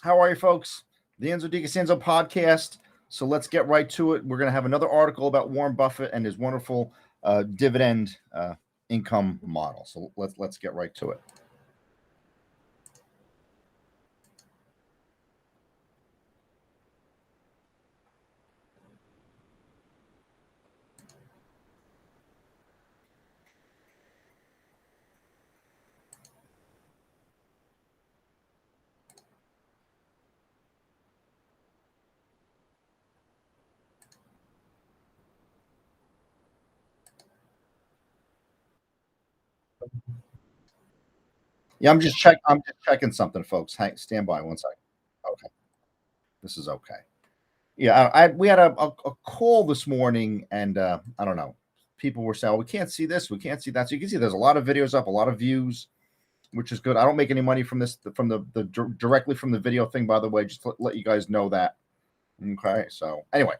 How are you, folks? The Enzo DiCostanzo podcast. So let's get right to it. We're going to have another article about Warren Buffett and his wonderful dividend income model. So let's get right to it. Yeah, I'm just checking something, folks. Hang, stand by one second. Okay, this is okay. Yeah, we had a call this morning, and I don't know. People were saying, "Oh, we can't see this, we can't see that." So you can see there's a lot of videos up, a lot of views, which is good. I don't make any money from this, from the directly from the video thing, by the way. Just to let you guys know that. Okay, so anyway,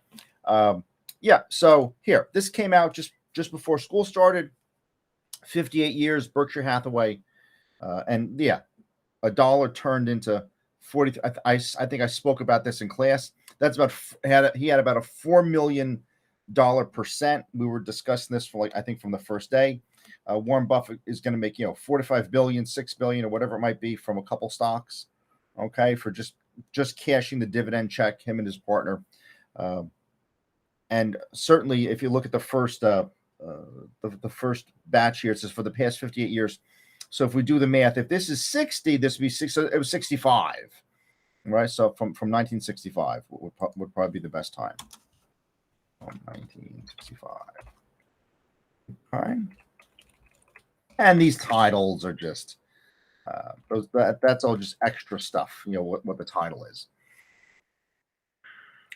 yeah. So here, this came out just before school started. 58 years, Berkshire Hathaway. And yeah, a dollar turned into 40. I think I spoke about this in class. That's about he had about a $4 million percent. We were discussing this for I think from the first day. Warren Buffett is going to make 45 billion, 6 billion, or whatever it might be from a couple stocks. Okay, for just cashing the dividend check, him and his partner. And certainly, if you look at the first the first batch here, it says for the past 58 years. So if we do the math, if this is 60, this would be 6. So it was 65, right? So from 1965 would probably be the best time. From 1965. All right. And these titles are just that's all just extra stuff. What the title is.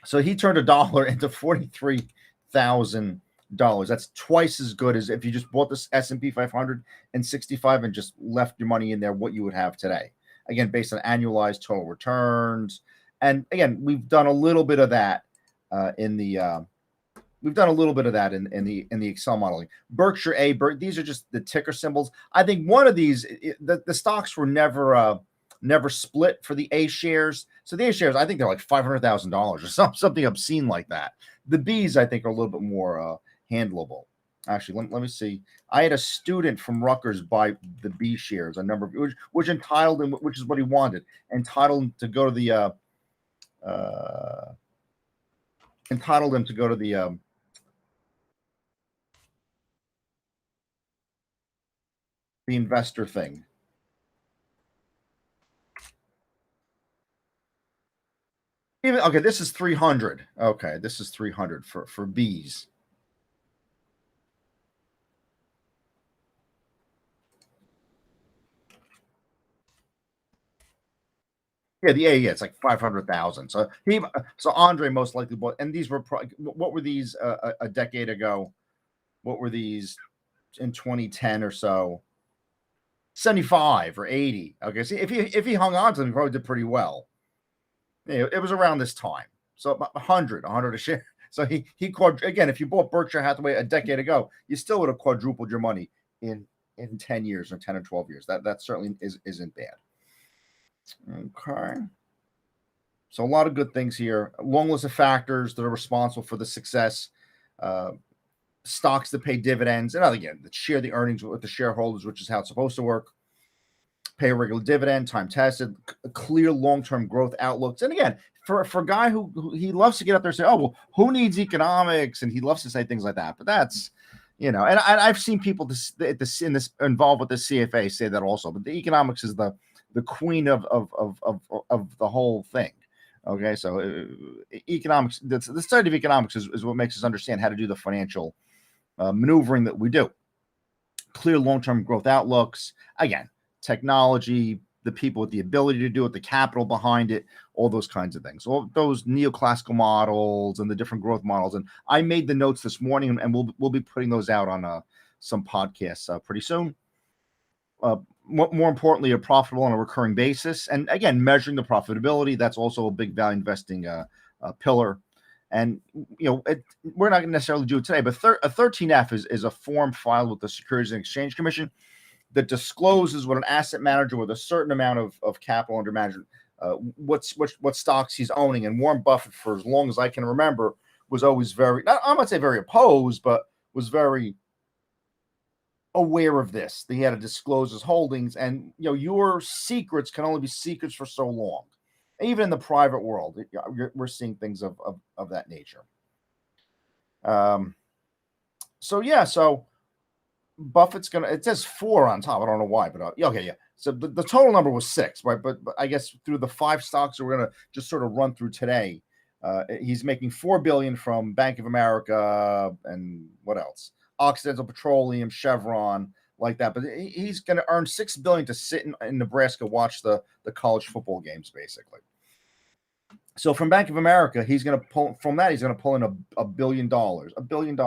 So he turned a dollar into $43,000. That's twice as good as if you just bought this S&P 500 and 65 and just left your money in there, what you would have today. Again, based on annualized total returns. And again, we've done a little bit of that in the Excel modeling. Berkshire A, these are just the ticker symbols. I think one of these, the stocks were never split for the A shares. So the A shares, I think they're like $500,000 or something obscene like that. The Bs, I think, are a little bit more handleable. Actually, let me see. I had a student from Rutgers buy the B shares, a number of which entitled him, which is what he wanted, entitled him to go to the the investor thing. Okay, this is 300. Okay, this is 300 for Bs. Yeah, the A, it's like 500,000. So Andre most likely bought, and these were what were these a decade ago? What were these in 2010 or so? 75 or 80. Okay, see if he hung on to them, he probably did pretty well. It was around this time, so about 100 a share. So he again, if you bought Berkshire Hathaway a decade ago, you still would have quadrupled your money in 10 years or 10 or 12 years. That certainly isn't bad. Okay. So a lot of good things here. A long list of factors that are responsible for the success. Stocks that pay dividends, and again, that share the earnings with the shareholders, which is how it's supposed to work. Pay a regular dividend, time tested, clear long-term growth outlooks. And again, for a guy who he loves to get up there and say, "Oh, well, who needs economics?" and he loves to say things like that. But that's, and I've seen people involved with the CFA say that also. But the economics is the queen of the whole thing. Okay, so economics, the study of economics is what makes us understand how to do the financial maneuvering that we do. Clear long-term growth outlooks. Again, technology, the people with the ability to do it, the capital behind it, all those kinds of things. All those neoclassical models and the different growth models. And I made the notes this morning, and we'll be putting those out on some podcasts pretty soon. More importantly, are profitable on a recurring basis. And again, measuring the profitability, that's also a big value investing pillar. And, we're not going to necessarily do it today, but a 13F is a form filed with the Securities and Exchange Commission that discloses what an asset manager with a certain amount of capital under management what stocks he's owning. And Warren Buffett, for as long as I can remember, was always very, I'm not say very opposed, but was very aware of this. He had to disclose his holdings, and your secrets can only be secrets for so long. Even in the private world, we're seeing things of that nature. So Buffett's gonna. It says 4 on top. I don't know why, but okay, yeah. So the total number was 6, right? But I guess through the 5 stocks that we're gonna just sort of run through today, he's making $4 billion from Bank of America and what else? Occidental Petroleum, Chevron, like that. But he's going to earn $6 billion to sit in Nebraska, watch the college football games, basically. So from Bank of America, he's going to pull from that. He's going to pull in $1 billion, $1 billion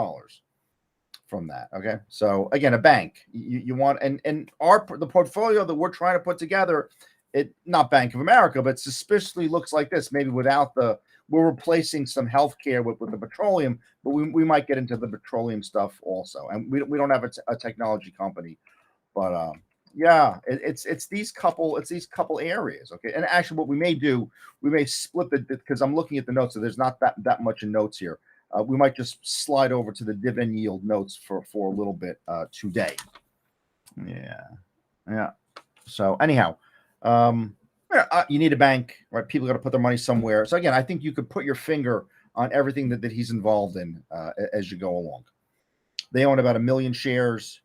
from that. Okay. So again, a bank you want, and the portfolio that we're trying to put together, it not Bank of America, but suspiciously looks like this. Maybe without we're replacing some healthcare with the petroleum, but we might get into the petroleum stuff also. And we don't have a technology company, but yeah, it's these couple areas. Okay. And actually what we may do, we may split because I'm looking at the notes, so there's not that much in notes here. We might just slide over to the dividend yield notes for a little bit today. Yeah. So anyhow, you need a bank, right? People got to put their money somewhere. So again, I think you could put your finger on everything that he's involved in as you go along. They own about 1 million shares,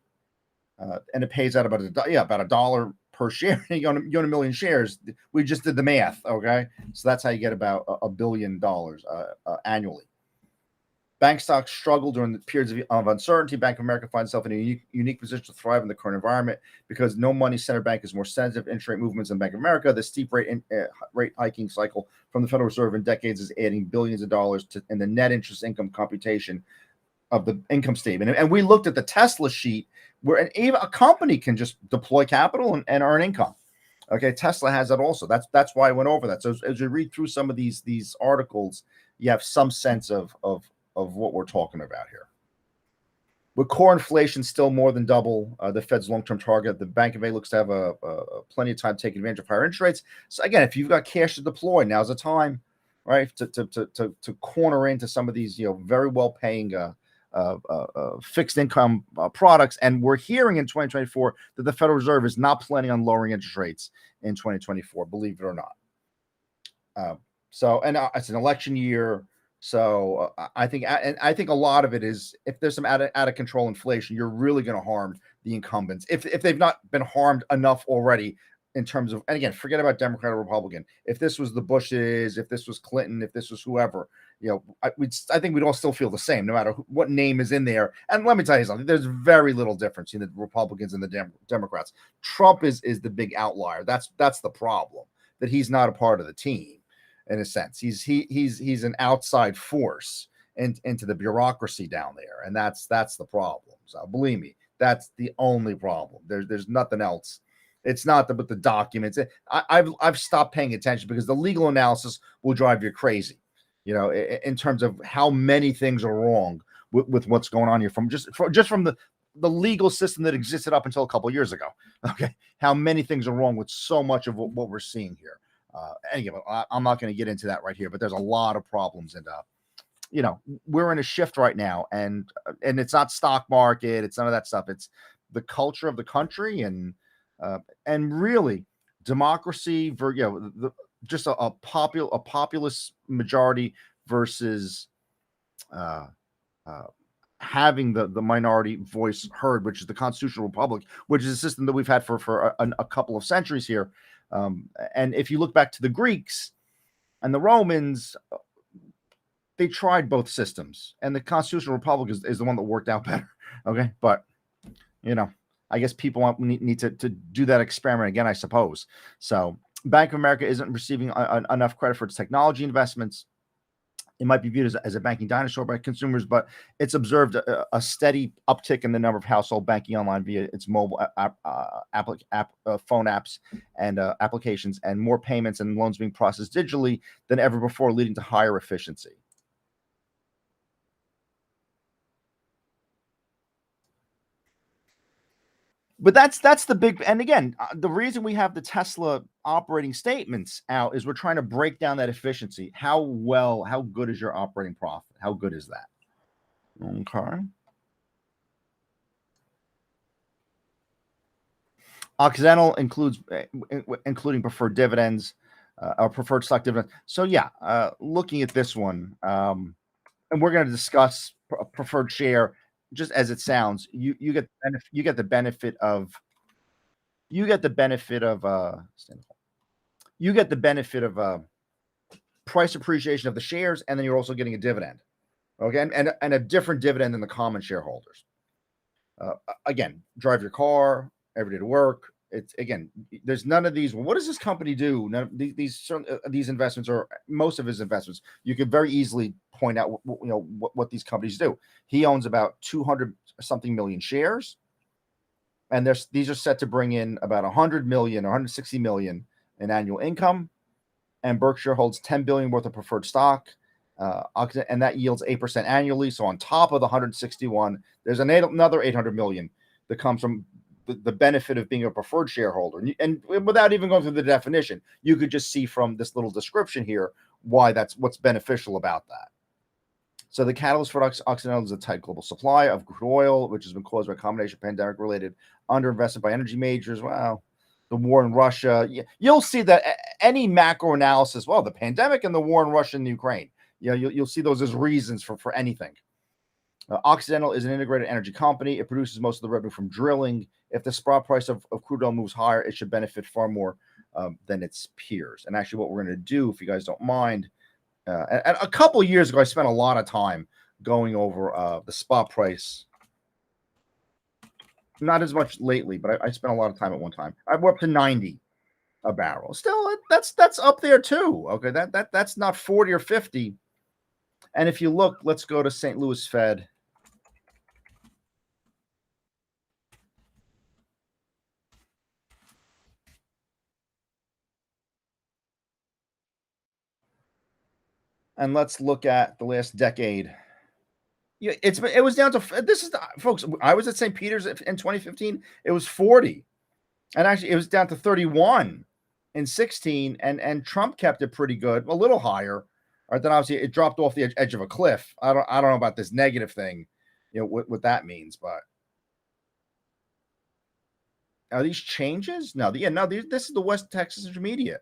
and it pays out about $1 per share. You own 1 million shares. We just did the math, okay? So that's how you get about $1 billion annually. Bank stocks struggle during the periods of uncertainty. Bank of America finds itself in a unique position to thrive in the current environment because no money center bank is more sensitive to interest rate movements than Bank of America. The steep rate hiking cycle from the Federal Reserve in decades is adding billions of dollars in the net interest income computation of the income statement. And we looked at the Tesla sheet where even a company can just deploy capital and earn income. Okay, Tesla has that also. That's why I went over that. So as you read through some of these articles, you have some sense of what we're talking about here. With core inflation still more than double the Fed's long-term target, the Bank of A looks to have plenty of time to take advantage of higher interest rates. So again, if you've got cash to deploy, now's the time, right, to corner into some of these very well-paying fixed income products. And we're hearing in 2024 that the Federal Reserve is not planning on lowering interest rates in 2024, believe it or not. And it's an election year. So I think a lot of it is if there's some out of control inflation, you're really going to harm the incumbents if they've not been harmed enough already in terms of, and again, forget about Democrat or Republican. If this was the Bushes, if this was Clinton, if this was whoever, I think we'd all still feel the same, no matter what name is in there. And let me tell you something, there's very little difference in the Republicans and the Democrats. Trump is the big outlier. That's the problem, that he's not a part of the team. In a sense, he's an outside force into the bureaucracy down there, and that's the problem. So believe me, that's the only problem. There's nothing else. It's not with the documents. I've stopped paying attention because the legal analysis will drive you crazy. In terms of how many things are wrong with what's going on here from the legal system that existed up until a couple of years ago. Okay, how many things are wrong with so much of what we're seeing here. Anyway, I'm not going to get into that right here, but there's a lot of problems, and we're in a shift right now, and it's not stock market, it's none of that stuff. It's the culture of the country, and really democracy just a populist majority versus having the minority voice heard, which is the constitutional republic, which is a system that we've had for a couple of centuries here. And if you look back to the Greeks and the Romans, they tried both systems, and the constitutional republic is the one that worked out better. Okay, but I guess people need to do that experiment again, I suppose. So Bank of America isn't receiving enough credit for its technology investments. It might be viewed as a banking dinosaur by consumers, but it's observed a steady uptick in the number of household banking online via its mobile phone apps and applications, and more payments and loans being processed digitally than ever before, leading to higher efficiency. But that's the big, and again, the reason we have the Tesla operating statements out is we're trying to break down that efficiency. How good is your operating profit? How good is that? Okay. Occidental includes including preferred dividends or preferred stock dividends. So yeah, looking at this one, and we're going to discuss preferred share just as it sounds. You get the benefit of you get the benefit of you get the benefit of price appreciation of the shares, and then you're also getting a dividend. Okay, and a different dividend than the common shareholders. Again, drive your car every day to work. It's again, there's none of these. Well, what does this company do? None of these investments, or most of his investments, you could very easily point out what these companies do. He owns about 200 something million shares, and these are set to bring in about 100 million or 160 million in annual income. And Berkshire holds 10 billion worth of preferred stock, and that yields 8% annually. So on top of the 161, there's another 800 million that comes from the benefit of being a preferred shareholder. And without even going through the definition, you could just see from this little description here why that's what's beneficial about that. So the catalyst for Occidental is a tight global supply of crude oil, which has been caused by a combination of pandemic-related underinvestment by energy majors. Wow. The war in Russia. You'll see that any macro analysis, well, the pandemic and the war in Russia and Ukraine, you'll see those as reasons for anything. Occidental is an integrated energy company. It produces most of the revenue from drilling. If the spot price of crude oil moves higher, it should benefit far more than its peers. And actually what we're going to do, if you guys don't mind, and a couple of years ago, I spent a lot of time going over the spot price. Not as much lately, but I spent a lot of time at one time. We're up to 90 a barrel. Still, that's up there too. Okay, that's not 40 or 50. And if you look, let's go to St. Louis Fed. And let's look at the last decade. Yeah, it was down to this is folks. I was at St. Peter's in 2015. It was 40, and actually it was down to 31 in 16. And Trump kept it pretty good, a little higher. Right, then obviously it dropped off the edge of a cliff. I don't know about this negative thing, what that means, but are these changes? No, this is the West Texas Intermediate.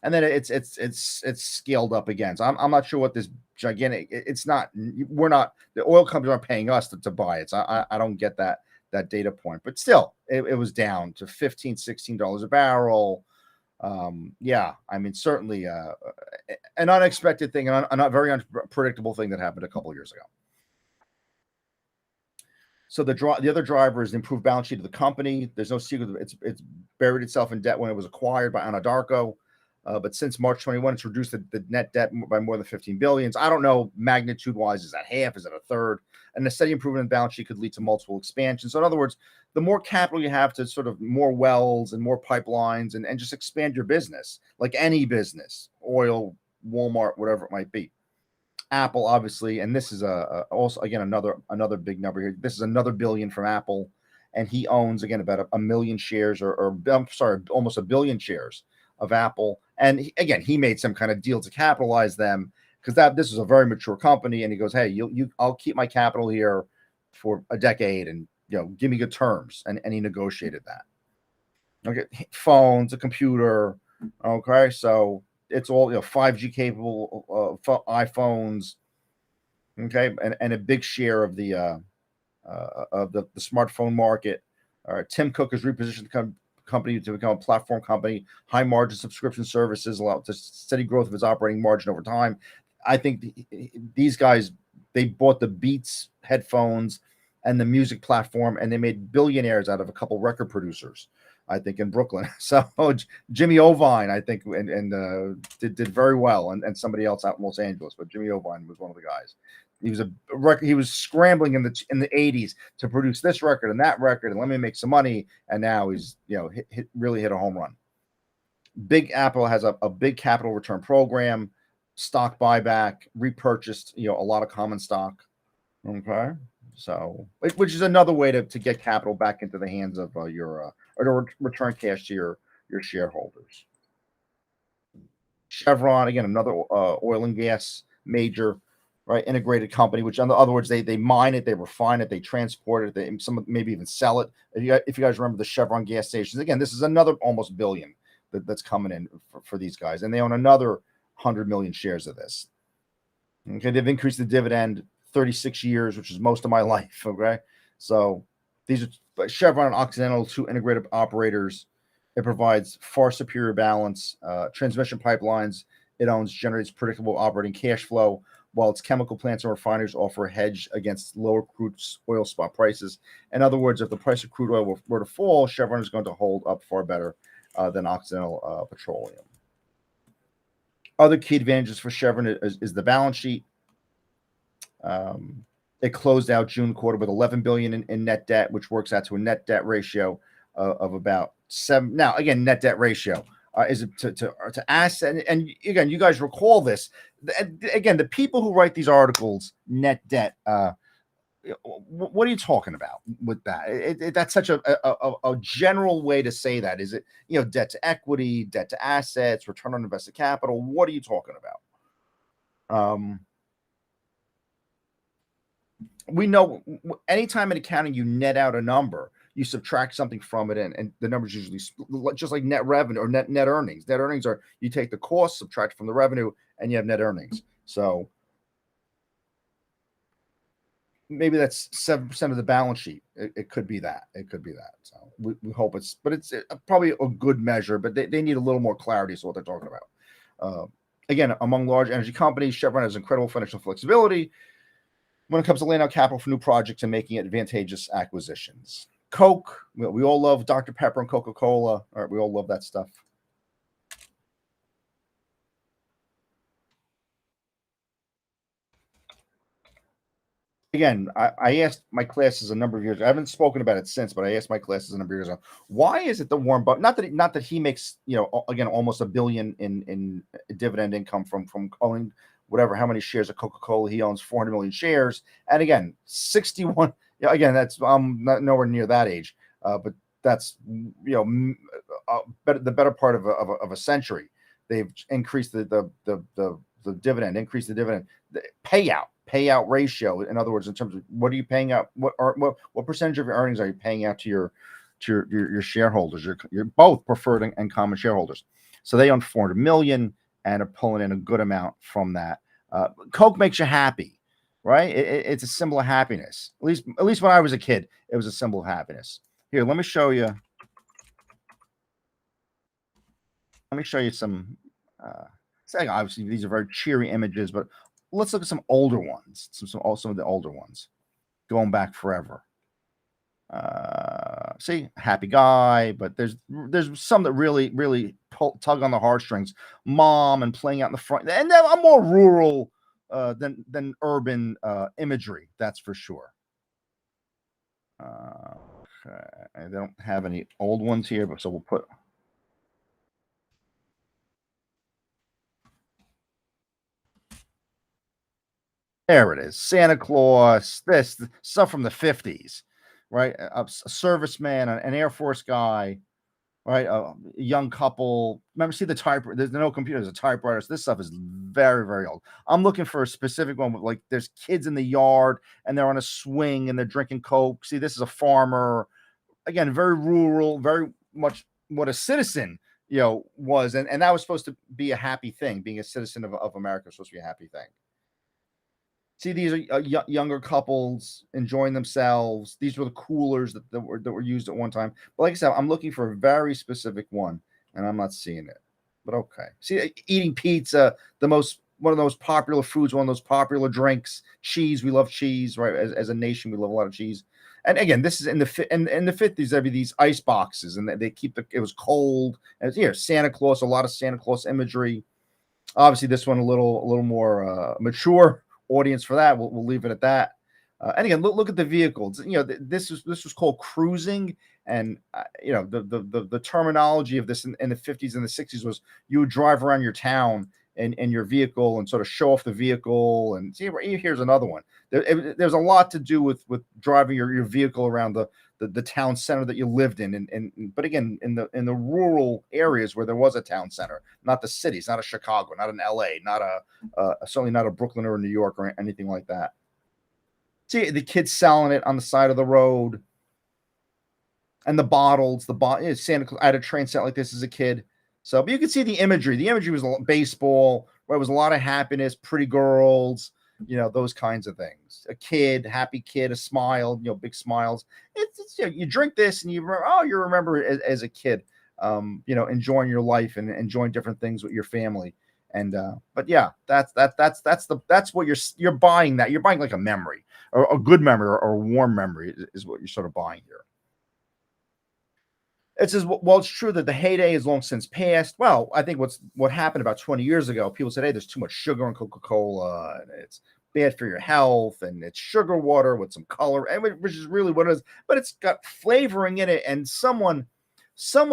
And then it's scaled up again. So I'm not sure what this gigantic. It's not. We're not. The oil companies aren't paying us to buy it. So I don't get that data point. But still, it was down to $15-16 a barrel. Yeah, I mean certainly an unexpected thing, and a very unpredictable thing that happened a couple of years ago. So the other driver is the improved balance sheet of the company. There's no secret. It's buried itself in debt when it was acquired by Anadarko. But since March 21, it's reduced the net debt by more than 15 billion. I don't know magnitude-wise, is that half? Is that a third? And the steady improvement in the balance sheet could lead to multiple expansions. So in other words, the more capital you have to sort of more wells and more pipelines and just expand your business, like any business, oil, Walmart, whatever it might be. Apple, obviously, and this is also, again, another big number here. This is another billion from Apple, and he owns, again, about a million shares or I'm sorry, almost a billion shares of Apple. And again, he made some kind of deal to capitalize them because this is a very mature company. And he goes, hey, I'll keep my capital here for a decade and give me good terms. And he negotiated that. Okay, phones, a computer. Okay, so it's all 5G capable iPhones. Okay, and a big share of the smartphone market. Tim Cook has repositioned the company to become a platform company, high margin subscription services, allow to steady growth of its operating margin over time. I think these guys, they bought the Beats headphones and the music platform, and they made billionaires out of a couple record producers, I think, in Brooklyn. So Jimmy Ovine, I think, and did very well, and somebody else out in Los Angeles, but Jimmy Ovine was one of the guys. He was scrambling in the 80s to produce this record and that record, and let me make some money. And now he's really hit a home run. Big Apple has a big capital return program, stock buyback, repurchased a lot of common stock. Okay, So, which is another way to get capital back into the hands of your or to return cash to your shareholders. Chevron, again, another oil and gas major, right? Integrated company, which in other words, they mine it, they refine it, they transport it, they maybe even sell it. If you guys remember the Chevron gas stations, again, this is another almost billion that's coming in for these guys, and they own another 100 million shares of this. Okay, they've increased the dividend 36 years, which is most of my life. Okay, so these are Chevron and Occidental, two integrated operators. It provides far superior balance, transmission pipelines. It owns, generates predictable operating cash flow, while its chemical plants and refineries offer a hedge against lower crude oil spot prices. In other words, if the price of crude oil were to fall, Chevron is going to hold up far better than Occidental Petroleum. Other key advantages for Chevron is the balance sheet. It closed out June quarter with $11 billion in net debt, which works out to a net debt ratio of about 7. Now, again, net debt ratio is it to asset. And again, you guys recall this. Again, the people who write these articles, net debt. What are you talking about with that? That's such a general way to say that. Is it, debt to equity, debt to assets, return on invested capital? What are you talking about? We know anytime in accounting you net out a number, you subtract something from it, and the numbers usually just like net revenue or net earnings. Net earnings are you take the cost, subtract from the revenue, and you have net earnings. So maybe that's 7% of the balance sheet. It could be that. It could be that. So we hope it's probably a good measure, but they need a little more clarity as to what they're talking about. Again, among large energy companies, Chevron has incredible financial flexibility when it comes to laying out capital for new projects and making advantageous acquisitions. Coke, we all love Dr. Pepper and Coca-Cola. All right, we all love that stuff. Again, I asked my classes a number of years. I haven't spoken about it since, but I asked my classes a number of years ago. Why is it that Warren Buffett? Not that he makes again almost $1 billion in dividend income from owning whatever how many shares of Coca-Cola he owns, 400 million shares, and again 61. Again, that's not nowhere near that age, but that's the better part of a century. They've increased the dividend, increased the dividend, the payout ratio. In other words, in terms of what are you paying out, what percentage of your earnings are you paying out to your shareholders, your both preferred and common shareholders. So they own 400 million and are pulling in a good amount from that. Coke makes you happy, right? It's a symbol of happiness. At least when I was a kid, it was a symbol of happiness. Here, let me show you. Let me show you some. Obviously, these are very cheery images, but let's look at some older ones. Some of the older ones, going back forever. See, happy guy, but there's some that really tug on the heartstrings. Mom and playing out in the front, and I'm more rural than urban imagery. That's for sure. Okay. I don't have any old ones here, but so we'll put. There it is. Santa Claus. This stuff from the 50s, right? A serviceman, an Air Force guy, right? A young couple. Remember, see the typewriter. There's no computer. There's a typewriter. So this stuff is very, very old. I'm looking for a specific one with like there's kids in the yard and they're on a swing and they're drinking Coke. See, this is a farmer. Again, very rural, very much what a citizen, was. And that was supposed to be a happy thing. Being a citizen of America was supposed to be a happy thing. See, these are younger couples enjoying themselves. These were the coolers that were used at one time. But like I said, I'm looking for a very specific one, and I'm not seeing it. But okay. See, eating pizza, one of the most popular foods, one of those popular drinks. Cheese, we love cheese, right? As a nation, we love a lot of cheese. And again, this is in the 50s. There'd be these ice boxes, and they keep it was cold. And here, Santa Claus, a lot of Santa Claus imagery. Obviously, this one a little more mature audience for that. We'll leave it at that. And again, look at the vehicles. This was called cruising, and the terminology of this in the 50s and the 60s was you would drive around your town in your vehicle and sort of show off the vehicle. And see, here's another one. There's a lot to do with driving your vehicle around the town center that you lived in, and but again, in the rural areas where there was a town center, not the cities, not a Chicago, not an LA, not certainly not a Brooklyn or a New York or anything like that. See the kids selling it on the side of the road, and the bottles, Santa Claus. I had a train set like this as a kid. So, but you can see the imagery. The imagery was baseball, where it was a lot of happiness, pretty girls, those kinds of things. A kid, happy kid, a smile, big smiles. It's you drink this and you remember as a kid, enjoying your life and enjoying different things with your family. And but yeah, that's what you're buying. That you're buying like a memory, or a good memory, or a warm memory is what you're sort of buying here. It says, well, it's true that the heyday is long since passed. Well, I think what happened about 20 years ago, people said, hey, there's too much sugar in Coca-Cola, and it's bad for your health, and it's sugar water with some color, which is really what it is. But it's got flavoring in it, and someone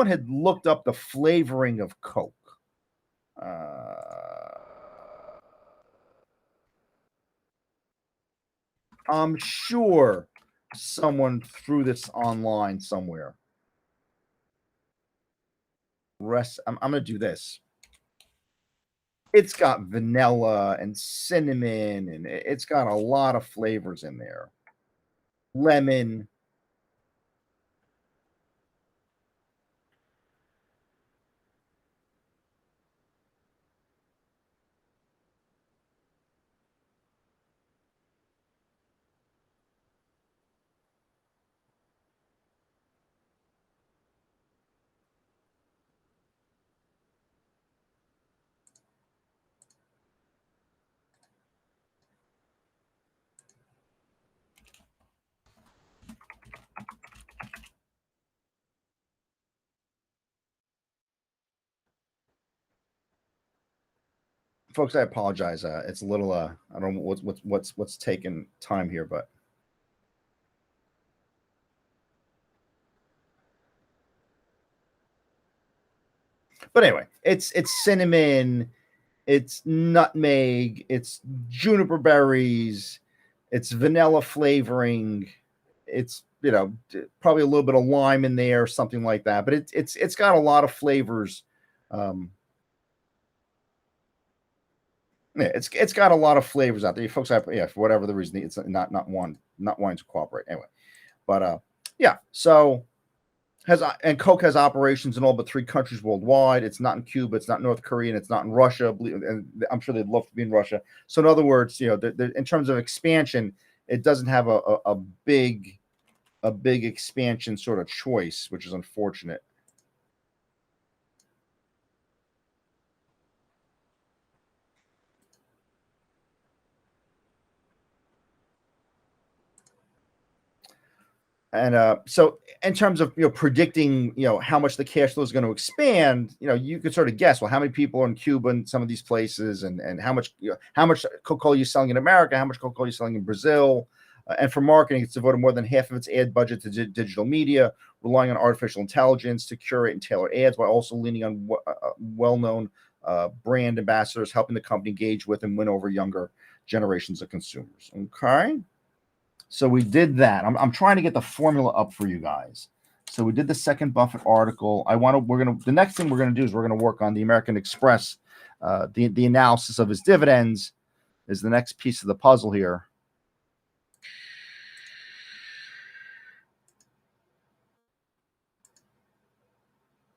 had looked up the flavoring of Coke. I'm sure someone threw this online somewhere. I'm going to do this. It's got vanilla and cinnamon, and it's got a lot of flavors in there. Lemon. Folks, I apologize. It's a little I don't know what's taking time here, but anyway, it's cinnamon, it's nutmeg, it's juniper berries, it's vanilla flavoring, it's probably a little bit of lime in there, something like that. But it's got a lot of flavors. Yeah, it's got a lot of flavors out there. You folks have, for whatever the reason, it's not wanting to cooperate anyway. But yeah, so and Coke has operations in all but 3 countries worldwide. It's not in Cuba, it's not North Korea, and it's not in Russia. And I'm sure they'd love to be in Russia. So in other words, in terms of expansion, it doesn't have a big expansion sort of choice, which is unfortunate. And so in terms of predicting how much the cash flow is going to expand, you could sort of guess, well, how many people are in Cuba and some of these places, and how much Coca-Cola you're selling in America, how much Coca-Cola you're selling in Brazil. And for marketing, it's devoted more than half of its ad budget to digital media, relying on artificial intelligence to curate and tailor ads, while also leaning on well-known brand ambassadors, helping the company engage with and win over younger generations of consumers. Okay. So we did that. I'm trying to get the formula up for you guys. So we did the second Buffett article. The next thing we're gonna do is we're gonna work on the American Express. The analysis of his dividends is the next piece of the puzzle here.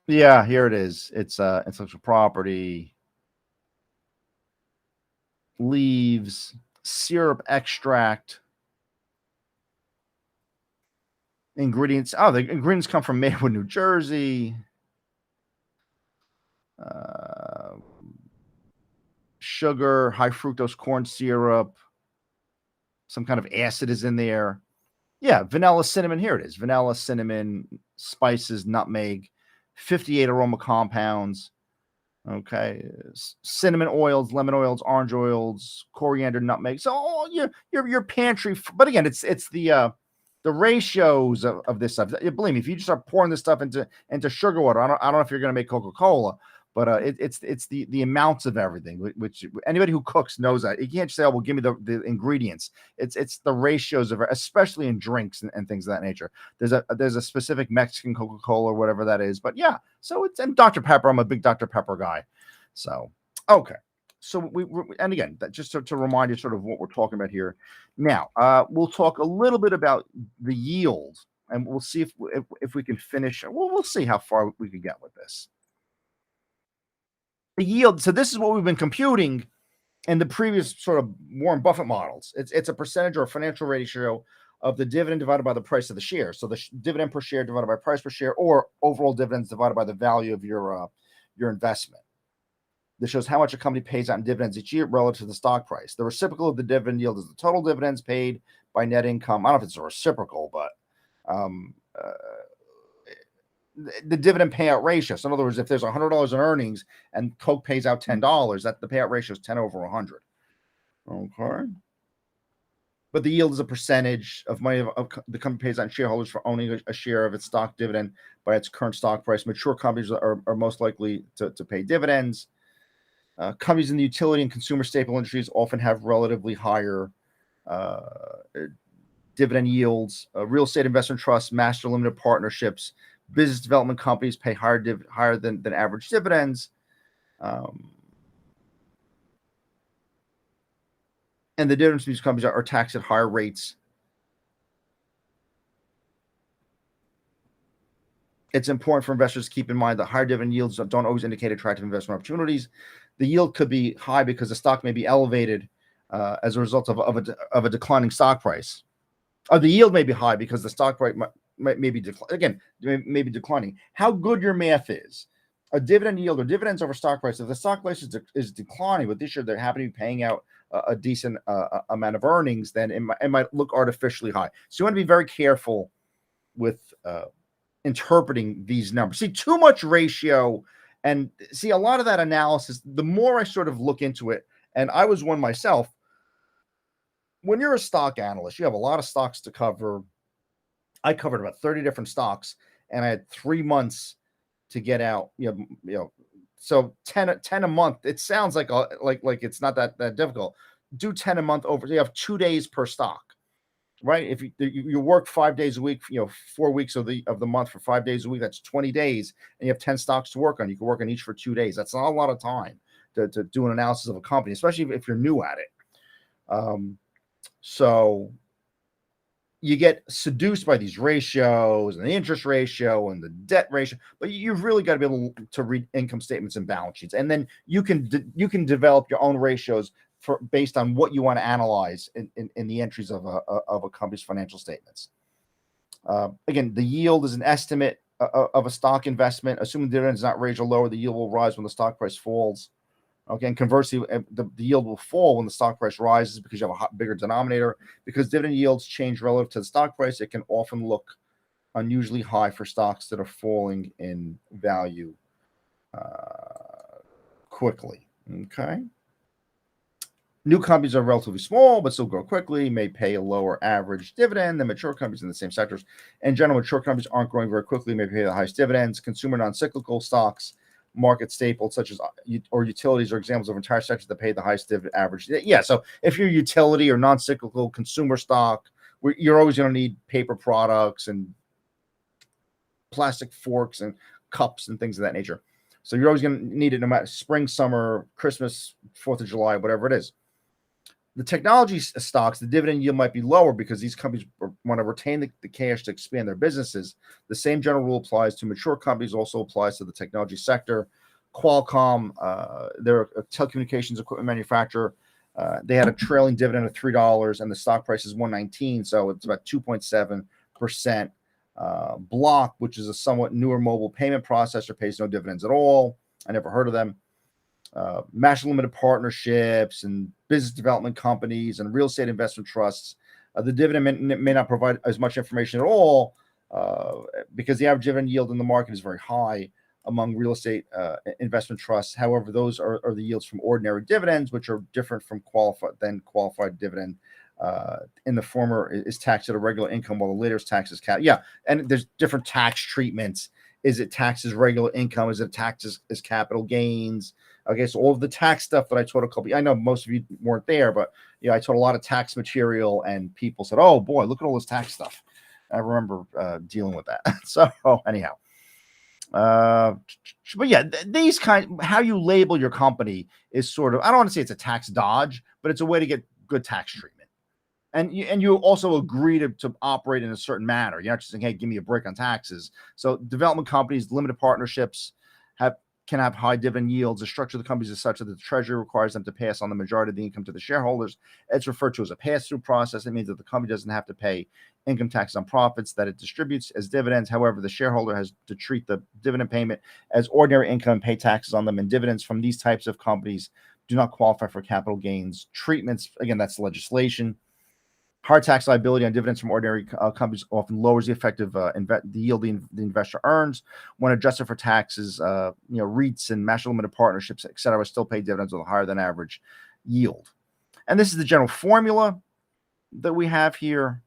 Yeah, here it is. It's intellectual property, leaves, syrup extract. Ingredients. Oh, the ingredients come from Maywood, New Jersey. Sugar, high fructose corn syrup. Some kind of acid is in there. Yeah, vanilla, cinnamon. Here it is. Vanilla, cinnamon, spices, nutmeg, 58 aroma compounds. Okay, cinnamon oils, lemon oils, orange oils, coriander, nutmeg. So all your pantry. But again, it's the ratios of this stuff. Believe me, if you just start pouring this stuff into sugar water, I don't know if you're going to make Coca-Cola, But it's the amounts of everything, which anybody who cooks knows that. You can't just say, oh, well, give me the ingredients. It's the ratios of, especially in drinks and things of that nature. There's a specific Mexican Coca-Cola or whatever that is. But yeah, so it's, and Dr. Pepper, I'm a big Dr. Pepper guy. So, okay. So and again, just to remind you sort of what we're talking about here. Now, we'll talk a little bit about the yield, and we'll see if we can finish. We'll see how far we can get with this. The yield. So this is what we've been computing in the previous sort of Warren Buffett models. It's a percentage or a financial ratio of the dividend divided by the price of the share. So the dividend per share divided by price per share, or overall dividends divided by the value of your investment. This shows how much a company pays out in dividends each year relative to the stock price. The reciprocal of the dividend yield is the total dividends paid by net income. I don't know if it's a reciprocal, but the dividend payout ratio. So in other words, if there's $100 in earnings and Coke pays out $10, that the payout ratio is 10 over 100. Okay. But the yield is a percentage of money of the company pays out in shareholders for owning a share of its stock dividend by its current stock price. Mature companies are most likely to pay dividends. Companies in the utility and consumer staple industries often have relatively higher dividend yields. Real estate investment trusts, master limited partnerships, business development companies pay higher than average dividends. And the dividends from these companies are taxed at higher rates. It's important for investors to keep in mind that higher dividend yields don't always indicate attractive investment opportunities. The yield could be high because the stock may be elevated as a result of a declining stock price. Or the yield may be high because the stock price may be declining. How good your math is, a dividend yield or dividends over stock price, if the stock price is declining, but this year they're happy to be paying out a decent amount of earnings, then it might look artificially high. So you want to be very careful with interpreting these numbers. See, too much ratio, and see a lot of that analysis, the more I sort of look into it, and I was one myself, when you're a stock analyst, you have a lot of stocks to cover. I covered about 30 different stocks, and I had 3 months to get out. So 10 a month. It sounds like it's not that difficult. Do 10 a month over. You have 2 days per stock, right? If you work 5 days a week, 4 weeks of the month for 5 days a week, that's 20 days, and you have 10 stocks to work on. You can work on each for 2 days. That's not a lot of time to do an analysis of a company, especially if you're new at it. So you get seduced by these ratios and the interest ratio and the debt ratio, but you've really got to be able to read income statements and balance sheets, and then you can develop your own ratios based on what you want to analyze in the entries of a company's financial statements. Again, the yield is an estimate of a stock investment. Assuming the dividend is not raised or lower, the yield will rise when the stock price falls. Okay, and conversely, the yield will fall when the stock price rises because you have a bigger denominator. Because dividend yields change relative to the stock price, it can often look unusually high for stocks that are falling in value quickly. Okay. New companies are relatively small, but still grow quickly, may pay a lower average dividend than mature companies in the same sectors. In general, mature companies aren't growing very quickly, may pay the highest dividends. Consumer non-cyclical stocks, market staples such as or utilities are examples of entire sectors that pay the highest dividend average. Yeah, so if you're utility or non-cyclical consumer stock, you're always going to need paper products and plastic forks and cups and things of that nature. So you're always going to need it no matter spring, summer, Christmas, 4th of July, whatever it is. The technology stocks, the dividend yield might be lower because these companies want to retain the cash to expand their businesses. The same general rule applies to mature companies, also applies to the technology sector. Qualcomm, they're a telecommunications equipment manufacturer. They had a trailing dividend of $3, and the stock price is $119, so it's about 2.7%. Block, which is a somewhat newer mobile payment processor, pays no dividends at all. I never heard of them. Master limited partnerships and business development companies and real estate investment trusts. The dividend may not provide as much information at all because the average dividend yield in the market is very high among real estate investment trusts. However, those are the yields from ordinary dividends, which are different from qualified dividend. In the former is taxed at a regular income, while the later is taxed as cash. Yeah, and there's different tax treatments Is it taxed as regular income? Is it taxed as capital gains? Okay, so all of the tax stuff that I taught I know most of you weren't there, but I taught a lot of tax material, and people said, "Oh boy, look at all this tax stuff." I remember dealing with that. So anyhow, but yeah, these how you label your company is sort of, I don't want to say it's a tax dodge, but it's a way to get good tax treatment. And you also agree to operate in a certain manner. You're not just saying, "Hey, give me a break on taxes." So development companies, limited partnerships can have high dividend yields. The structure of the companies is such that the treasury requires them to pass on the majority of the income to the shareholders. It's referred to as a pass-through process. It means that the company doesn't have to pay income tax on profits that it distributes as dividends. However, the shareholder has to treat the dividend payment as ordinary income and pay taxes on them. And dividends from these types of companies do not qualify for capital gains treatments. Again, that's legislation. Hard tax liability on dividends from ordinary companies often lowers the effective the yield the investor earns. When adjusted for taxes, REITs and master limited partnerships, et cetera, still pay dividends with a higher than average yield. And this is the general formula that we have here.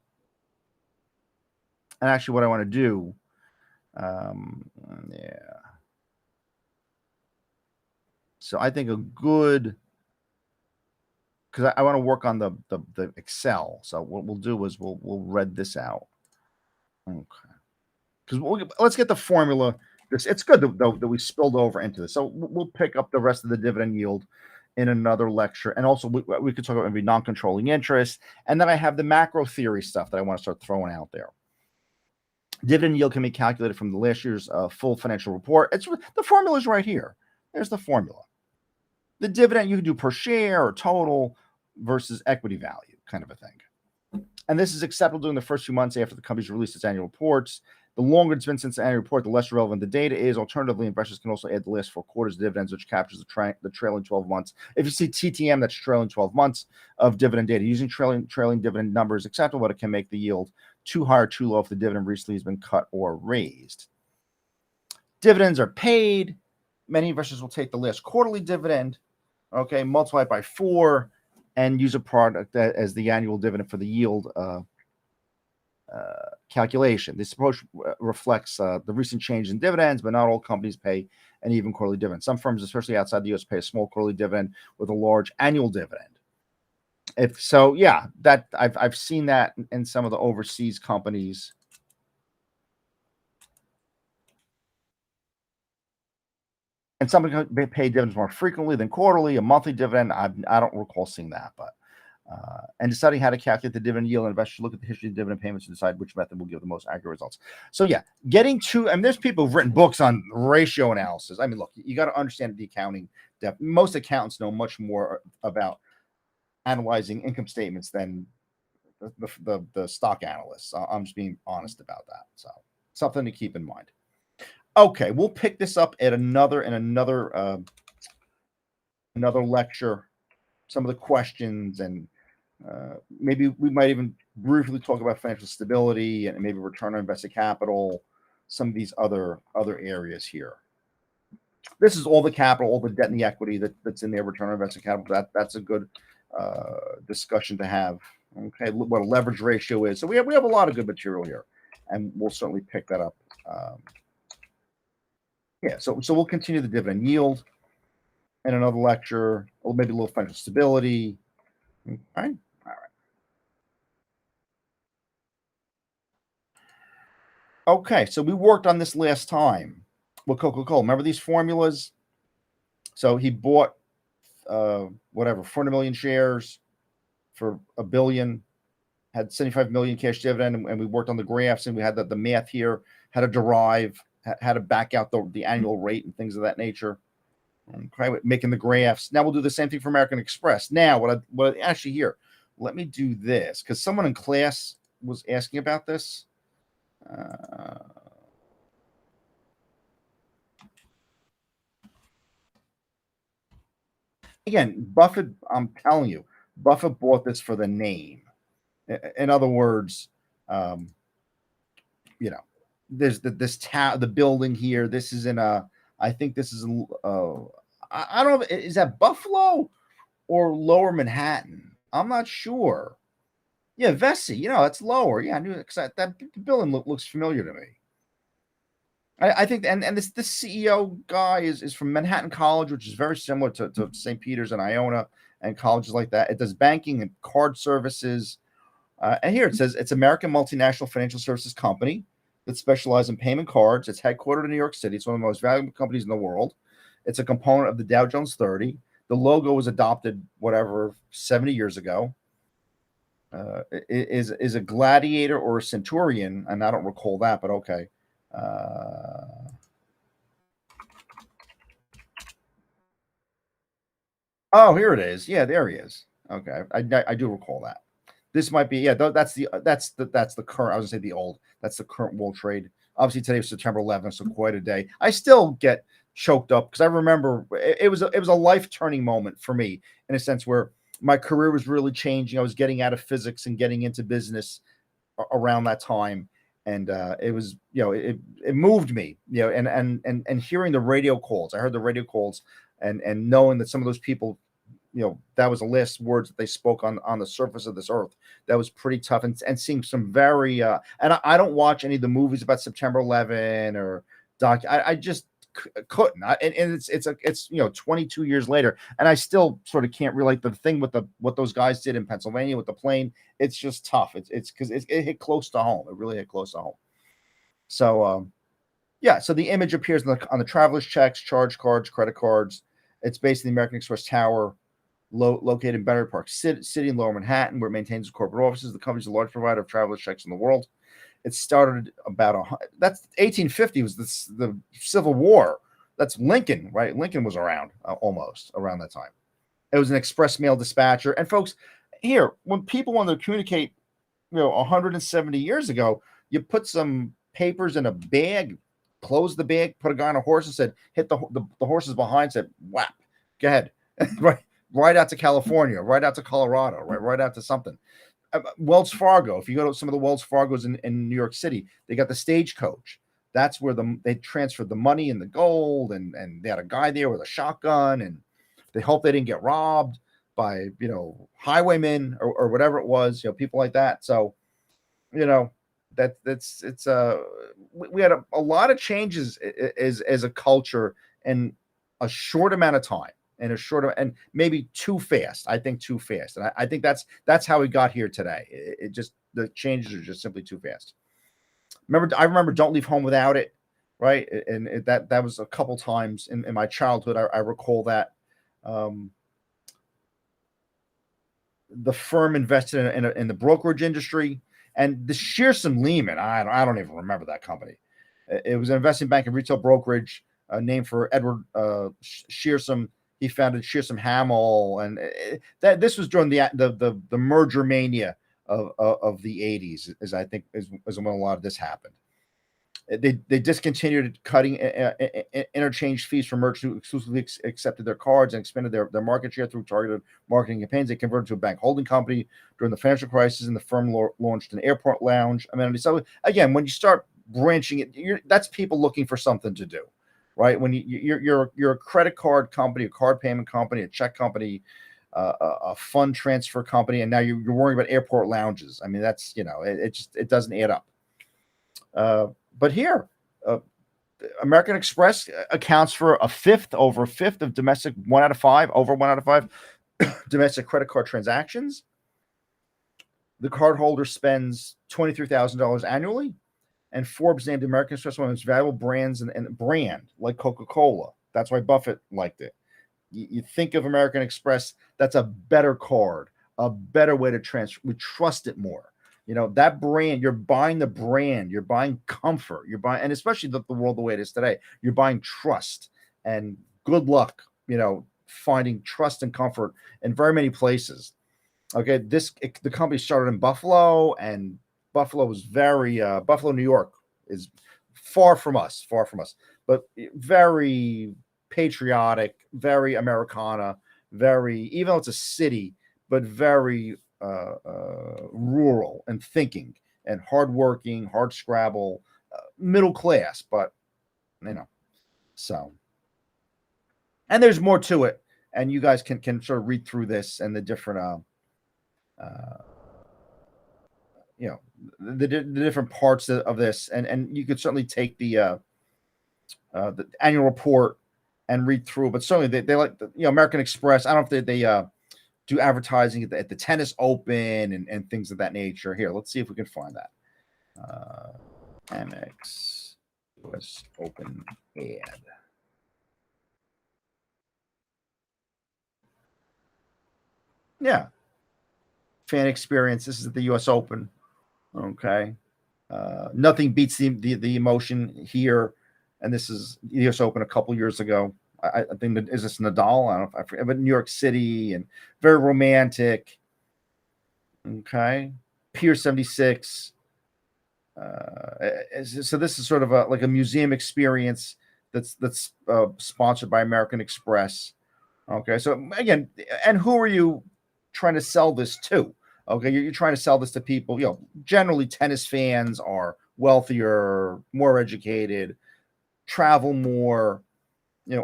And actually, what I want to do, So I think a good, because I want to work on the Excel. So what we'll do is we'll read this out. Okay. Because let's get the formula. It's good that we spilled over into this. So we'll pick up the rest of the dividend yield in another lecture. And also we could talk about maybe non-controlling interest. And then I have the macro theory stuff that I want to start throwing out there. Dividend yield can be calculated from the last year's full financial report. The formula is right here. There's the formula. The dividend you can do per share or total versus equity value, kind of a thing. And this is acceptable during the first few months after the company's released its annual reports. The longer it's been since the annual report, the less relevant the data is. Alternatively, investors can also add the last 4 quarters of dividends, which captures the trailing 12 months. If you see TTM, that's trailing 12 months of dividend data. Using trailing dividend numbers is acceptable, but it can make the yield too high or too low if the dividend recently has been cut or raised. Dividends are paid. Many investors will take the last quarterly dividend, okay, multiply it by 4, and use a product as the annual dividend for the yield calculation. This approach reflects the recent change in dividends, but not all companies pay an even quarterly dividend. Some firms, especially outside the U.S., pay a small quarterly dividend with a large annual dividend. That I've seen that in some of the overseas companies. And some pay dividends more frequently than quarterly. A monthly dividend, I don't recall seeing that, but. And deciding how to calculate the dividend yield, investors should look at the history of dividend payments to decide which method will give the most accurate results. So getting to, and there's people who've written books on ratio analysis. I mean, look, you got to understand the accounting depth. Most accountants know much more about analyzing income statements than the stock analysts. I'm just being honest about that. So something to keep in mind. Okay, we'll pick this up at another lecture. Some of the questions, and maybe we might even briefly talk about financial stability and maybe return on invested capital, some of these other areas here. This is all the capital, all the debt and the equity that's in there, return on invested capital. That's a good discussion to have. Okay, what a leverage ratio is. So we have a lot of good material here, and we'll certainly pick that up. So we'll continue the dividend yield in another lecture, or maybe a little financial stability. All right. Okay, so we worked on this last time with Coca-Cola. Remember these formulas? So he bought 400 million shares for $1 billion, had 75 million cash dividend, and we worked on the graphs, and we had the math here, how to derive, how to back out the annual rate and things of that nature. Okay, making the graphs. Now we'll do the same thing for American Express. Now, what I actually here, let me do this, because someone in class was asking about this. Again, Buffett, I'm telling you, Buffett bought this for the name. In other words, there's the building here. This is I think this is I don't know, is that Buffalo or Lower Manhattan? I'm not sure. Yeah, Vesey, it's lower. Yeah, I knew, because that building looks familiar to me. I think, and this CEO guy is from Manhattan College, which is very similar to St. Peter's and Iona and colleges like that. It does banking and card services. And here it says it's American multinational financial services company that specializes in payment cards. It's headquartered in New York City. It's one of the most valuable companies in the world. It's a component of the Dow Jones 30. The logo was adopted, 70 years ago. Is a gladiator or a centurion, and I don't recall that, but okay. Oh, here it is. Yeah, there he is. Okay, I do recall that. This might be, yeah. That's the current. I was gonna say the old. That's the current World Trade. Obviously, today was September 11th, so quite a day. I still get choked up because I remember it was a life turning moment for me in a sense where my career was really changing. I was getting out of physics and getting into business around that time, and it was it moved me, and hearing the radio calls. I heard the radio calls, and knowing that some of those people, that was the last words that they spoke on the surface of this earth. That was pretty tough, and seeing some very and I don't watch any of the movies about September 11 or doc. I just couldn't. And it's 22 years later, and I still sort of can't relate the thing with what those guys did in Pennsylvania with the plane. It's just tough. It's because it hit close to home. It really hit close to home. So yeah. So the image appears on the traveler's checks, charge cards, credit cards. It's based in the American Express Tower, located in Battery Park City in Lower Manhattan, where it maintains its corporate offices. The company is the largest provider of traveler's checks in the world. It started that's 1850 was the Civil War. That's Lincoln, right? Lincoln was around almost around that time. It was an express mail dispatcher. And folks, here, when people wanted to communicate, 170 years ago, you put some papers in a bag, closed the bag, put a guy on a horse and said, hit the horses behind, said, whap, go ahead. right out to California, right out to Colorado, right out to something. Wells Fargo. If you go to some of the Wells Fargos in New York City, they got the stagecoach. That's where they transferred the money and the gold, and they had a guy there with a shotgun, and they hope they didn't get robbed by highwaymen or whatever it was, people like that. So it's we had a lot of changes as a culture in a short amount of time. And maybe too fast. I think too fast, and I think that's how we got here today. It just, the changes are just simply too fast. I remember "Don't Leave Home Without It," right? And that was a couple times in my childhood. I recall that. The firm invested in the brokerage industry, and the Shearson Lehman. I don't even remember that company. It was an investment bank and retail brokerage named for Edward Shearson. He founded Shearson Hamel, and this was during the merger mania of the 80s, as I think is when a lot of this happened. They discontinued cutting interchange fees for merchants who exclusively accepted their cards, and expanded their market share through targeted marketing campaigns. They converted to a bank holding company during the financial crisis, and the firm launched an airport lounge amenity. So again, when you start branching it, that's people looking for something to do. Right, when you're a credit card company, a card payment company, a check company, a fund transfer company, and now you're worrying about airport lounges. I mean, that's it doesn't add up. But here, American Express accounts for over a fifth of domestic, over 1 out of 5 domestic credit card transactions. The cardholder spends $23,000 annually. And Forbes named American Express one of its valuable brands and brand, like Coca-Cola. That's why Buffett liked it. You think of American Express, that's a better card, a better way to transfer. We trust it more. That brand, you're buying the brand, you're buying comfort, and especially the world the way it is today, you're buying trust. And good luck, finding trust and comfort in very many places. Okay, the company started in Buffalo, and Buffalo was Buffalo, New York is far from us, but very patriotic, very Americana, even though it's a city, but very rural and thinking and hardworking, hard scrabble, middle class, but so. And there's more to it, and you guys can sort of read through this and the different the different parts of this, and you could certainly take the the annual report and read through. But certainly they like American Express. I don't know if they do advertising at the tennis open and things of that nature. Here, let's see if we can find that. Amex US Open ad. Yeah. Fan experience. This is at the US Open. Okay. Nothing beats the emotion here. And this is the US Open a couple years ago. I think that is this Nadal? I don't know if I forget, but New York City, and very romantic. Okay. Pier 76. So this is sort of like a museum experience that's sponsored by American Express. Okay. So again, and who are you trying to sell this to? Okay, you're trying to sell this to people. Generally tennis fans are wealthier, more educated, travel more.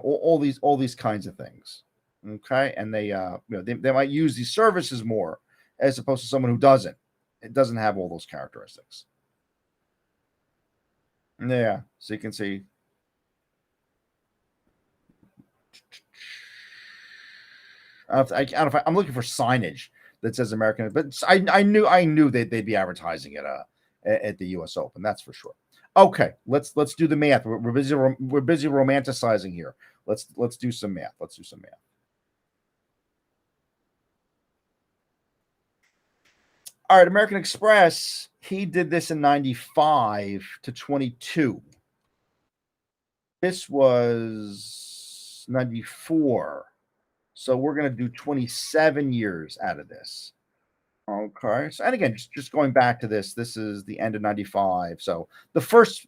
All these kinds of things. Okay, and they they might use these services more as opposed to someone who doesn't. It doesn't have all those characteristics. Yeah, so you can see. I don't know if I'm looking for signage that says American, but I knew they'd be advertising it at the U.S. Open. That's for sure. Okay, let's do the math. We're busy romanticizing here. Let's do some math. Let's do some math. All right, American Express. He did this in 95 to 22. This was 94. So we're going to do 27 years out of this. Okay. So, and again, just going back to this is the end of 95. So the first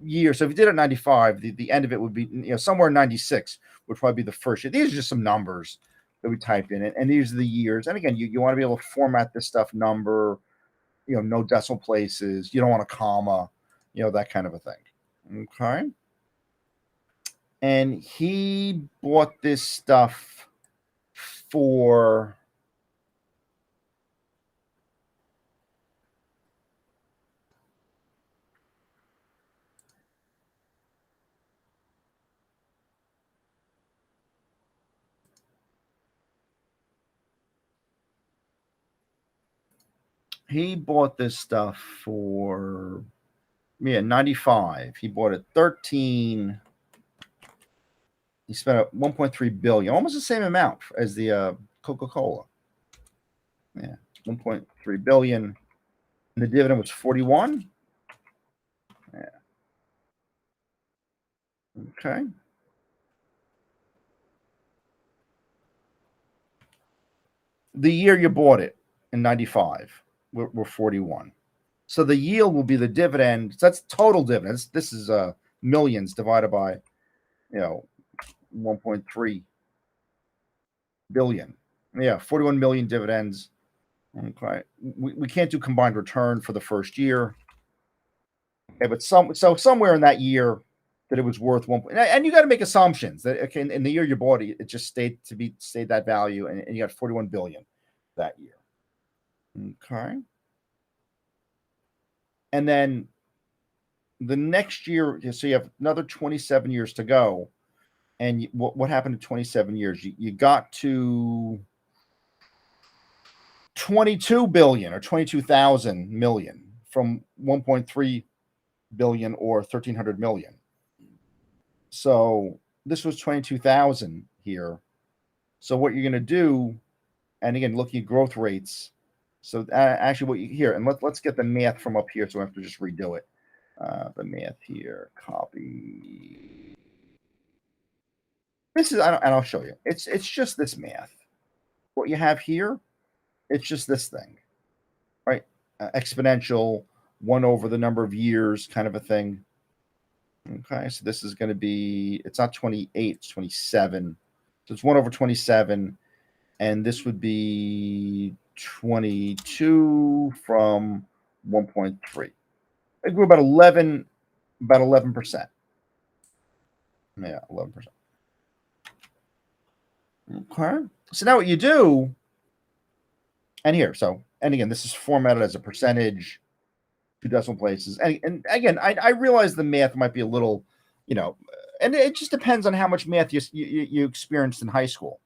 year, so if you did it 95, the end of it would be, somewhere in 96 would probably be the first year. These are just some numbers that we typed in, and these are the years. And again, you want to be able to format this stuff, number, no decimal places. You don't want a comma, that kind of a thing. Okay. And he bought this stuff for he bought this stuff for 95. He bought it 13. He spent 1.3 billion, almost the same amount as the Coca-Cola. Yeah, 1.3 billion. And the dividend was 41. Yeah. Okay. The year you bought it in 95, we're 41. So the yield will be the dividend. So that's total dividends. This is millions divided by 1.3 billion. Yeah, 41 million dividends. Okay. We can't do combined return for the first year. Okay, but somewhere in that year that it was worth one. And you got to make assumptions that in the year you bought it, it just stayed that value, and you got 41 billion that year. Okay. And then the next year, so you have another 27 years to go. And what happened in 27 years? You got to 22 billion or 22,000 million from 1.3 billion or 1,300 million. So this was 22,000 here. So what you're going to do, and again, looking at growth rates. So actually what you here, and let's get the math from up here. So I have to just redo it. The math here, copy. This is, and I'll show you. It's just this math. What you have here, it's just this thing, right? Exponential, 1 over the number of years, kind of a thing. Okay, so this is going to be, it's not 28, it's 27. So it's 1 over 27, and this would be 22 from 1.3. It grew about 11%. Yeah, 11%. Okay. So now what you do, and here, and again, this is formatted as a percentage, 2 decimal places. And again, I realize the math might be a little, and it just depends on how much math you experienced in high school.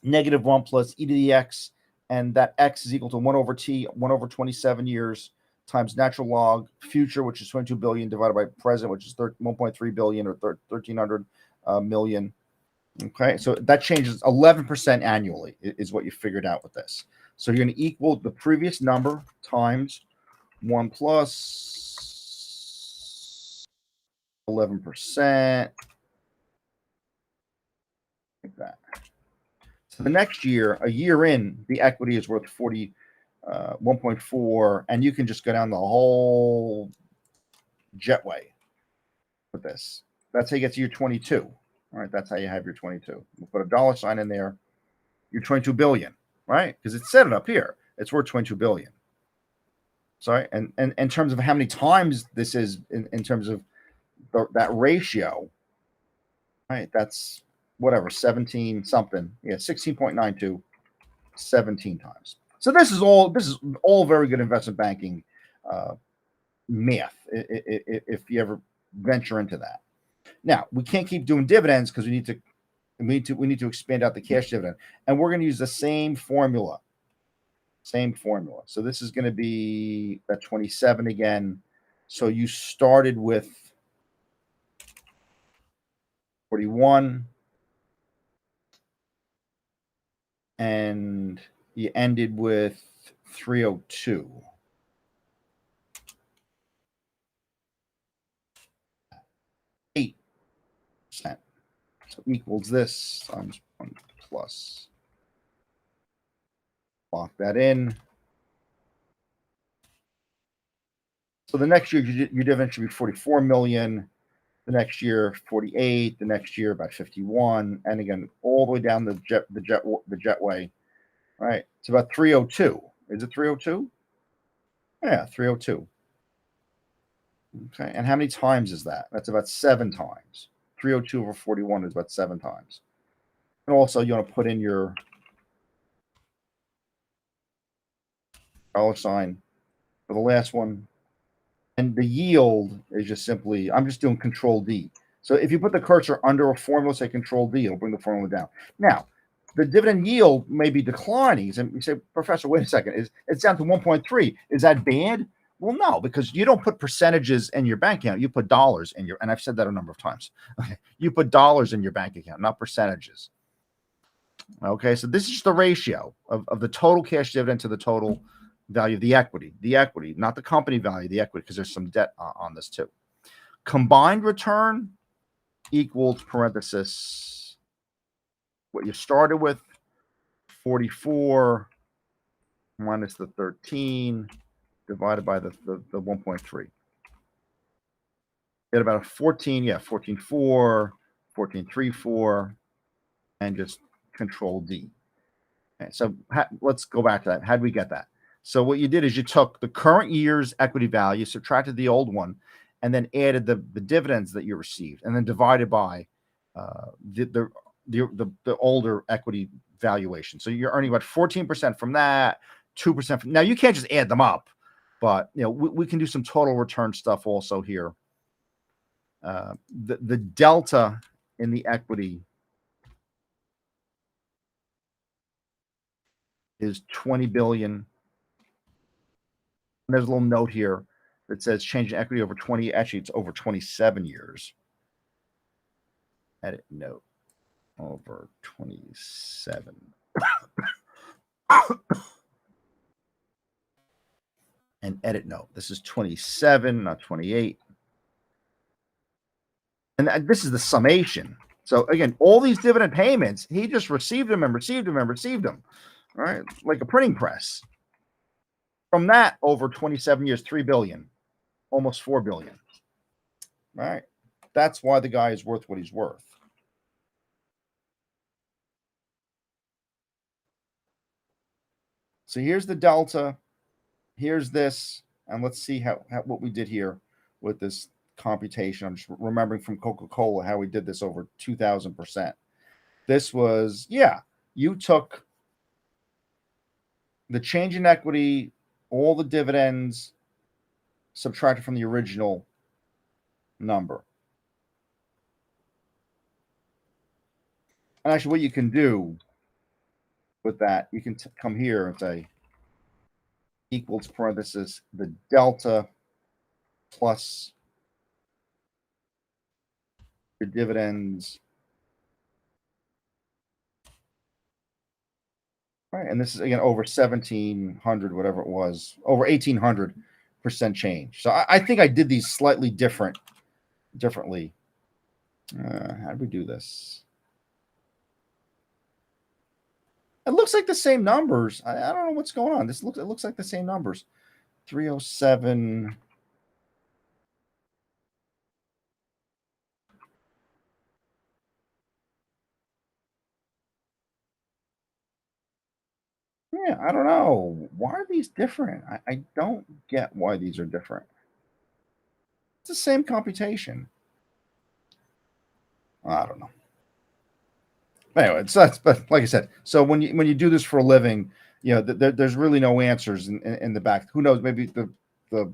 -1 plus e to the x, and that x is equal to 1 over t, 1 over 27 years, times natural log future, which is 22 billion, divided by present, which is 1.3 billion, or 1,300 million. Okay, so that changes 11% annually is what you figured out with this. So you're going to equal the previous number times 1 plus 11%, like that. So the next year, a year in, the equity is worth 1.4, and you can just go down the whole jetway with this. That's how you get to your 22. All right, that's how you have your 22. We'll put a dollar sign in there. Your 22 billion, right? Because it said it up here. It's worth 22 billion. Sorry, and in terms of how many times this is, in terms of that ratio, right? That's whatever, 17 something. Yeah, 16.92, 17 times. So this is all very good investment banking math, if you ever venture into that. Now, we can't keep doing dividends because we need to expand out the cash dividend, and we're going to use the same formula. So this is going to be that 27 again. So you started with 41 and you ended with 302. So equals this times 1 plus. Lock that in. So the next year, your dividend should be 44 million. The next year, 48. The next year, about 51. And again, all the way down the jetway. All right, it's about 302. Is it 302? Yeah, 302. Okay, and how many times is that? That's about 7 times. 302 over 41 is about 7 times. And also, you want to put in your dollar sign for the last one. And the yield is just simply, I'm just doing Control D. So if you put the cursor under a formula, say Control D, it'll bring the formula down. Now, the dividend yield may be declining. And you say, Professor, wait a second, it's down to 1.3. Is that bad? Well, no, because you don't put percentages in your bank account. You put dollars in your, and I've said that a number of times. You put dollars in your bank account, not percentages. Okay, so this is just the ratio of the total cash dividend to the total value of the equity, not the company value, the equity, because there's some debt on this too. Combined return equals parenthesis what you started with, 44 minus the 13 divided by the 1.3. Get about a 14, 14.4, 14.34, and just Control D. Okay, so let's go back to that. How did we get that? So what you did is you took the current year's equity value, subtracted the old one, and then added the dividends that you received, and then divided by the older equity valuation. So you're earning about 14% from that, 2% from. Now you can't just add them up, but we can do some total return stuff also here. The delta in the equity is 20 billion. And there's a little note here that says change in equity over 20. Actually, it's over 27 years. Edit note over 27. And edit note. This is 27, not 28. And this is the summation. So again, all these dividend payments, he just received them and received them and received them. All right, like a printing press. From that, over 27 years, 3 billion, almost 4 billion. All right, that's why the guy is worth what he's worth. So here's the delta. Here's this, and let's see what we did here with this computation. I'm just remembering from Coca-Cola how we did this over 2,000%. This was, you took the change in equity, all the dividends, subtracted from the original number. And actually, what you can do with that, you can come here and say equals parenthesis the delta plus your dividends. Right, and this is again over 1,700, whatever it was, over 1,800% change. So I think I did these slightly differently. How do we do this? It looks like the same numbers. I don't know what's going on. It looks like the same numbers. 307. Yeah, I don't know. Why are these different? I don't get why these are different. It's the same computation. I don't know. Anyway, but like I said, so when you do this for a living, you know, there's really no answers in the back. Who knows? Maybe the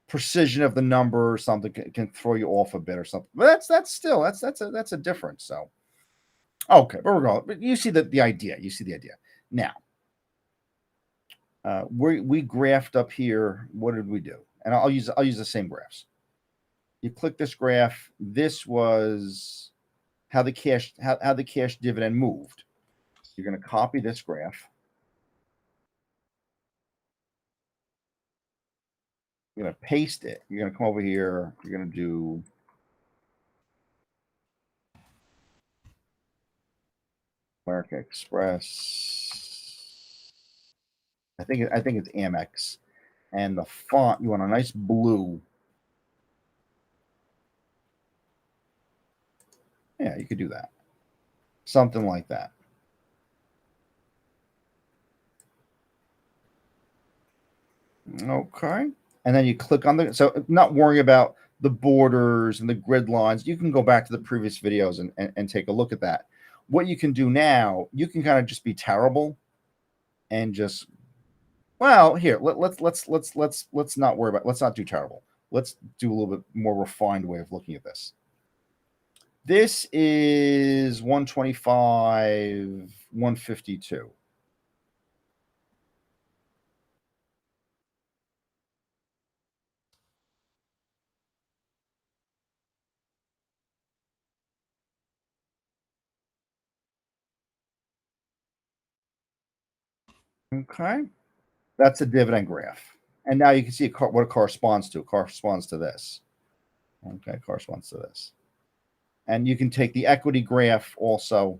precision of the number or something can throw you off a bit or something. But that's a difference. So okay, but regardless, but you see the idea. You see the idea. Now, we graphed up here. What did we do? And I'll use the same graphs. You click this graph. This was how the cash dividend moved. You're going to copy this graph. You're going to paste it. You're going to come over here. You're going to do American Express. I think it's Amex, and the font you want a nice blue. Yeah, you could do that. Something like that. Okay. And then you click on so not worrying about the borders and the grid lines. You can go back to the previous videos and take a look at that. What you can do now, you can kind of just be terrible and just, well, here, let's not worry about, let's not do terrible. Let's do a little bit more refined way of looking at this. This is 125, 152. Okay. That's a dividend graph. And now you can see what it corresponds to. It corresponds to this. Okay, it corresponds to this. And you can take the equity graph also.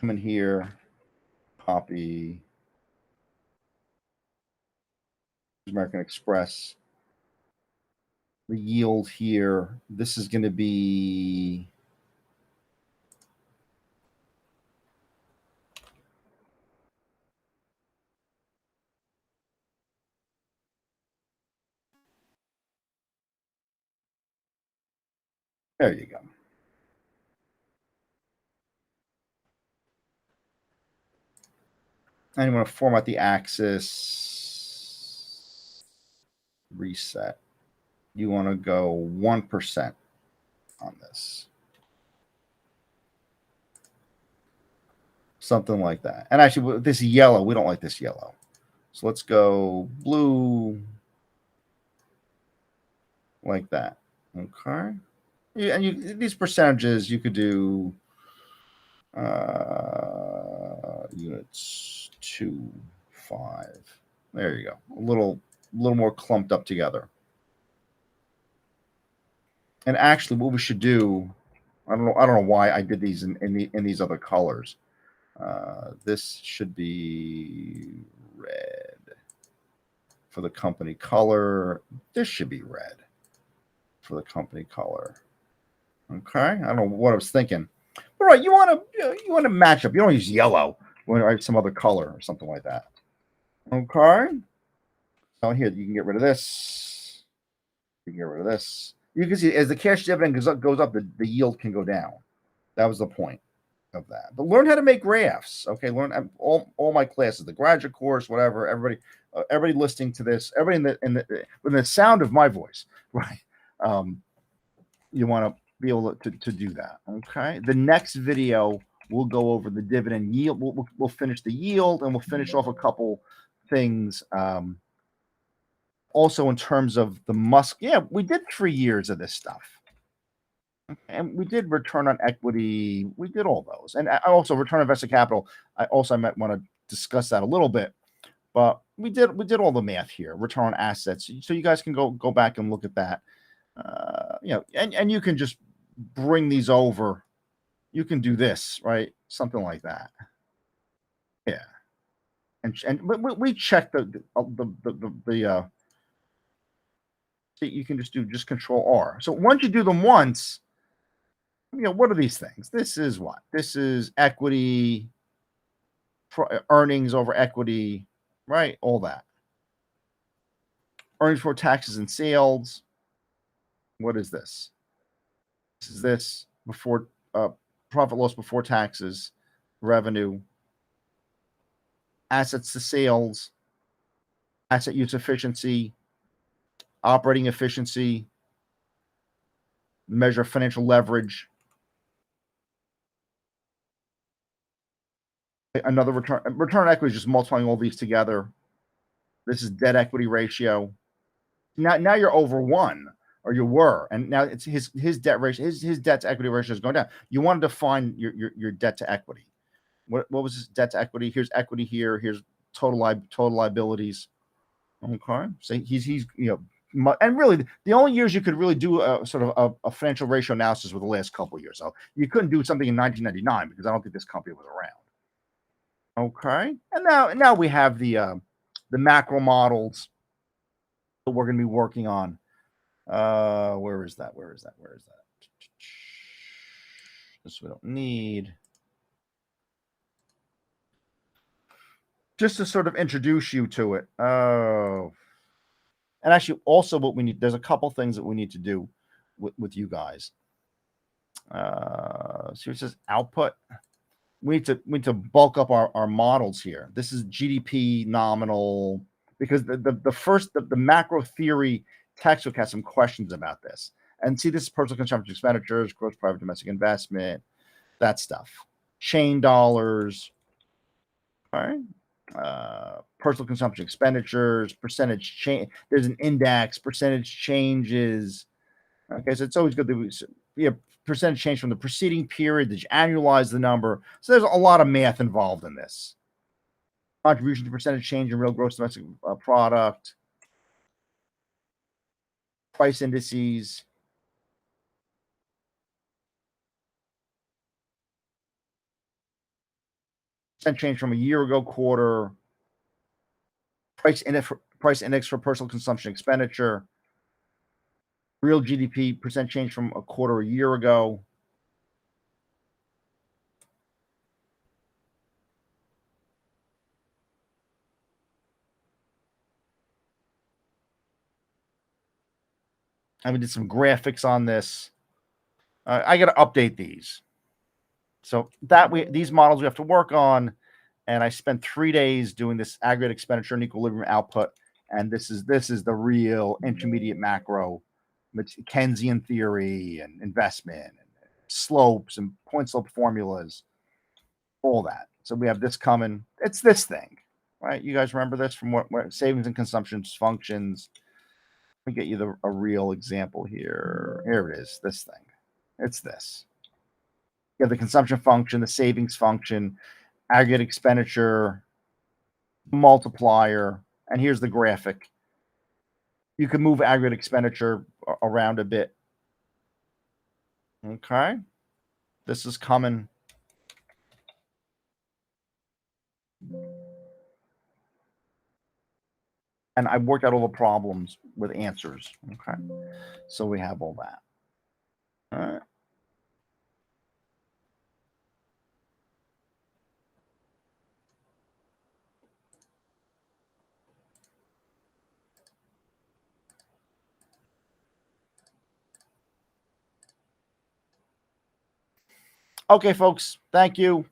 Come in here, copy American Express. The yield here, this is going to be there you go. And you want to format the axis, reset. You want to go 1% on this. Something like that. And actually, this yellow, we don't like this yellow. So let's go blue like that. Okay. Yeah, and these percentages, you could do units 2, 5. There you go. A little more clumped up together. And actually, what we should do, I don't know why I did these in these other colors. This should be red for the company color. This should be red for the company color. Okay, I don't know what I was thinking. But right, you want to match up. You don't use yellow. You want to write some other color or something like that. Okay. So here you can get rid of this. You can get rid of this. You can see as the cash dividend goes up, the yield can go down. That was the point of that. But learn how to make graphs. Okay, learn all my classes, the graduate course, whatever. Everybody listening to this, everybody in the sound of my voice, right? You want to be able to do that. Okay. The next video we'll go over the dividend yield. We'll finish the yield, and we'll finish off a couple things. Also in terms of the Musk, yeah, we did 3 years of this stuff. And we did return on equity. We did all those. And also return on invested capital. I might want to discuss that a little bit. But we did all the math here. Return on assets. So you guys can go back and look at that. And you can just bring these over. You can do this, right? Something like that. Yeah. And we check the you can just control R. So once you do them once, what are these things? This is what? This is equity, earnings over equity, right? All that. Earnings before taxes and sales. What is this? This is this before profit loss before taxes, revenue, assets to sales, asset use efficiency, operating efficiency, measure of financial leverage. Another return on equity is just multiplying all these together. This is debt equity ratio. Now you're over 1, or you were, and now it's his debt ratio. His debt to equity ratio is going down. You want to define your debt to equity. What was his debt to equity? Here's equity here. Here's total liabilities. Okay, so he's and really the only years you could really do a sort of a financial ratio analysis were the last couple of years. So you couldn't do something in 1999 because I don't think this company was around. Okay, and now we have the macro models that we're going to be working on. Where is that? This we don't need. Just to sort of introduce you to it. And actually, also what we need, there's a couple things that we need to do with you guys. So it says output. We need to bulk up our models here. This is GDP nominal, because the macro theory textbook has some questions about this. And see, this is personal consumption expenditures, gross private domestic investment, that stuff. Chain dollars. All right. Personal consumption expenditures, percentage change. There's an index, percentage changes. Okay, so it's always good to be a percentage change from the preceding period. Did you annualize the number? So there's a lot of math involved in this. Contribution to percentage change in real gross domestic product, price indices, percent change from a year ago quarter, price index for personal consumption expenditure, real GDP percent change from a quarter a year ago. I did some graphics on this. I got to update these. So these models we have to work on, and I spent 3 days doing this aggregate expenditure and equilibrium output, and this is the real intermediate macro, Keynesian theory and investment and slopes and point slope formulas, all that. So we have this coming. It's this thing, right? You guys remember this from what savings and consumption functions? Let me get you a real example here. Here it is. This thing. It's this. You have the consumption function, the savings function, aggregate expenditure, multiplier, and here's the graphic. You can move aggregate expenditure around a bit. Okay. This is coming. And I worked out all the problems with answers. Okay. So we have all that. All right. Okay, folks, thank you.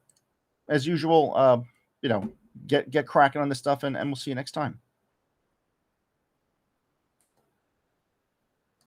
As usual, you know, get cracking on this stuff, and we'll see you next time.